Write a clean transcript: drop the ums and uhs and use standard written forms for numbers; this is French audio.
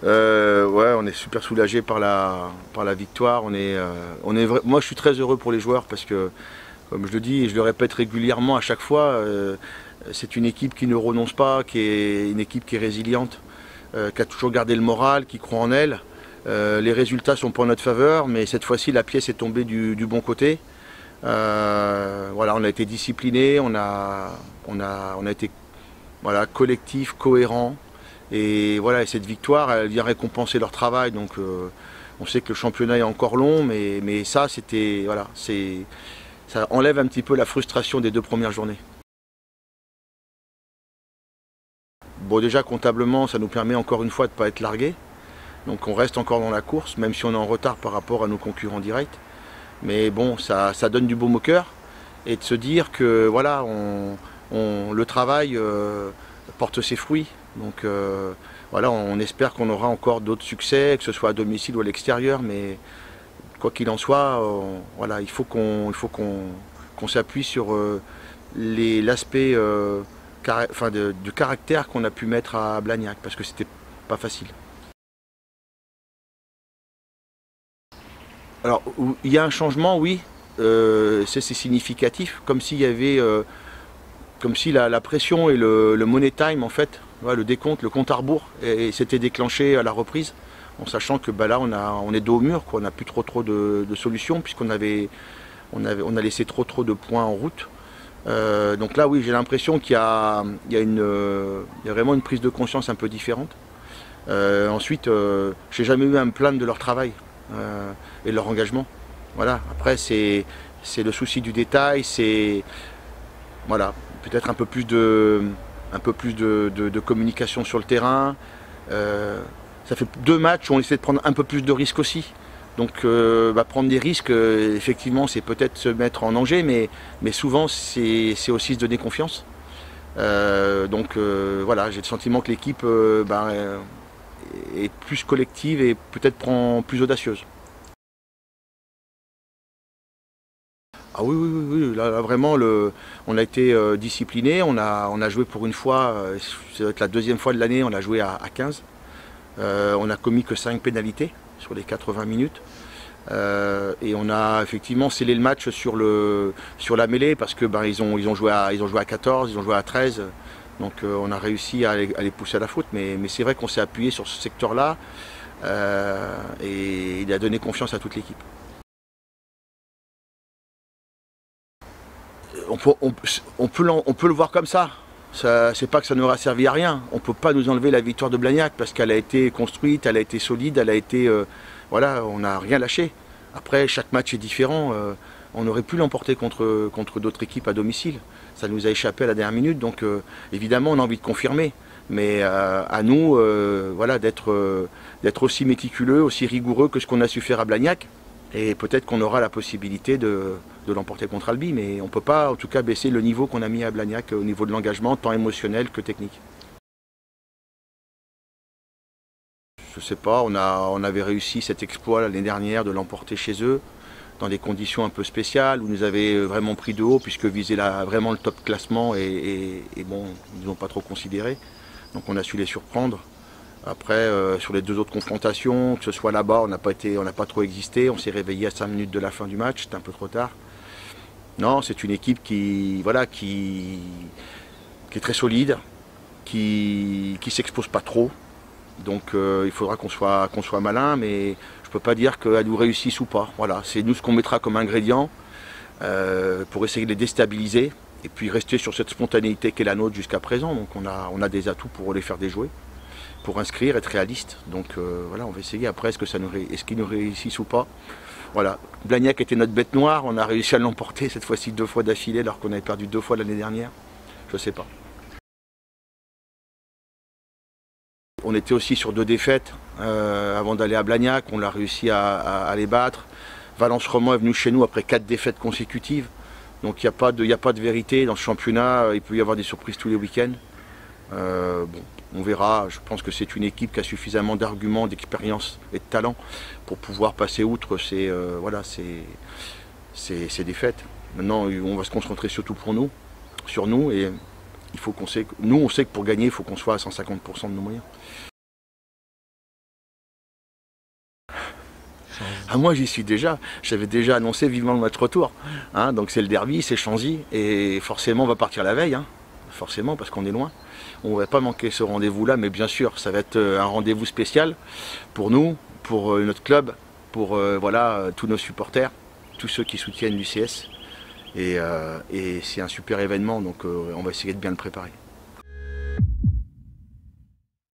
Ouais, on est super soulagé par la victoire. Moi, je suis très heureux pour les joueurs parce que, comme je le dis et je le répète régulièrement à chaque fois, c'est une équipe qui ne renonce pas, qui est une équipe qui est résiliente, qui a toujours gardé le moral, qui croit en elle. Les résultats sont pas en notre faveur, mais cette fois-ci, la pièce est tombée du bon côté. Voilà, on a été discipliné, on a été voilà, collectif, cohérent. Et voilà, et cette victoire, elle vient récompenser leur travail. Donc on sait que le championnat est encore long, mais ça, c'était voilà, ça enlève un petit peu la frustration des 2 premières journées. Bon, déjà comptablement, ça nous permet encore une fois de ne pas être largués. Donc on reste encore dans la course, même si on est en retard par rapport à nos concurrents directs. Mais bon, ça donne du baume au cœur et de se dire que voilà, le travail porte ses fruits. Donc voilà, on espère qu'on aura encore d'autres succès, que ce soit à domicile ou à l'extérieur, mais quoi qu'il en soit, voilà, il faut qu'on s'appuie sur l'aspect du caractère qu'on a pu mettre à Blagnac, parce que c'était pas facile. Alors, il y a un changement, oui, c'est significatif, comme s'il y avait, comme si la pression et le money time, en fait, ouais, le décompte, le compte à rebours, s'était déclenché à la reprise, en sachant que bah, là, on est dos au mur, quoi, on n'a plus trop de solutions, puisqu'on on a laissé trop de points en route. Donc là, oui, j'ai l'impression qu'il y a vraiment une prise de conscience un peu différente. Ensuite, j'ai jamais eu à me plaindre de leur travail et de leur engagement. Voilà. Après, c'est le souci du détail, c'est voilà, peut-être un peu plus de communication sur le terrain. Ça fait 2 matchs où on essaie de prendre un peu plus de risques aussi. Donc prendre des risques, effectivement, c'est peut-être se mettre en danger, mais souvent c'est aussi se donner confiance. Donc voilà, j'ai le sentiment que l'équipe est plus collective et peut-être plus audacieuse. Ah oui, oui, oui, oui. Là, vraiment, on a été discipliné, on a joué pour une fois, ça va être la 2e fois de l'année, on a joué à 15. On a commis que 5 pénalités sur les 80 minutes. Et on a effectivement scellé le match sur la mêlée parce que ils ont joué à 14, ils ont joué à 13. Donc on a réussi à les pousser à la faute. Mais c'est vrai qu'on s'est appuyé sur ce secteur-là et il a donné confiance à toute l'équipe. On peut le voir comme ça. C'est pas que ça n'aura servi à rien. On ne peut pas nous enlever la victoire de Blagnac parce qu'elle a été construite, elle a été solide, elle a été. Voilà, on n'a rien lâché. Après, chaque match est différent. On aurait pu l'emporter contre d'autres équipes à domicile. Ça nous a échappé à la dernière minute. Donc évidemment, on a envie de confirmer. Mais à nous voilà, d'être aussi méticuleux, aussi rigoureux que ce qu'on a su faire à Blagnac. Et peut-être qu'on aura la possibilité de l'emporter contre Albi, mais on ne peut pas en tout cas baisser le niveau qu'on a mis à Blagnac au niveau de l'engagement, tant émotionnel que technique. Je ne sais pas, on avait réussi cet exploit l'année dernière de l'emporter chez eux, dans des conditions un peu spéciales, où ils nous avaient vraiment pris de haut, puisque visaient vraiment le top classement, et bon, ils n'ont pas trop considéré. Donc on a su les surprendre. Après, sur les 2 autres confrontations, que ce soit là-bas, on n'a pas trop existé. On s'est réveillé à 5 minutes de la fin du match, c'était un peu trop tard. Non, c'est une équipe qui est très solide, qui s'expose pas trop. Donc il faudra qu'on soit malin, mais je ne peux pas dire qu'elle nous réussisse ou pas. Voilà, c'est nous ce qu'on mettra comme ingrédient pour essayer de les déstabiliser et puis rester sur cette spontanéité qu'est la nôtre jusqu'à présent. Donc on a des atouts pour les faire déjouer, pour inscrire, être réaliste. Donc voilà, on va essayer après, est-ce qu'ils nous réussissent ou pas. Voilà, Blagnac était notre bête noire, on a réussi à l'emporter cette fois-ci 2 fois d'affilée alors qu'on avait perdu 2 fois l'année dernière. Je sais pas. On était aussi sur 2 défaites avant d'aller à Blagnac, on a réussi à les battre. Valence Roman est venu chez nous après 4 défaites consécutives. Donc il n'y a pas de vérité dans ce championnat, il peut y avoir des surprises tous les week-ends. Bon, on verra, je pense que c'est une équipe qui a suffisamment d'arguments, d'expérience et de talent pour pouvoir passer outre ces défaites. Maintenant, on va se concentrer surtout sur nous, et on sait que pour gagner, il faut qu'on soit à 150% de nos moyens. Ah, moi j'y suis déjà, j'avais déjà annoncé vivement le match retour. Hein, donc c'est le derby, c'est Chanzy, et forcément on va partir la veille, hein, forcément parce qu'on est loin. On ne va pas manquer ce rendez-vous-là, mais bien sûr ça va être un rendez-vous spécial pour nous, pour notre club, pour voilà, tous nos supporters, tous ceux qui soutiennent l'UCS. Et c'est un super événement, donc on va essayer de bien le préparer.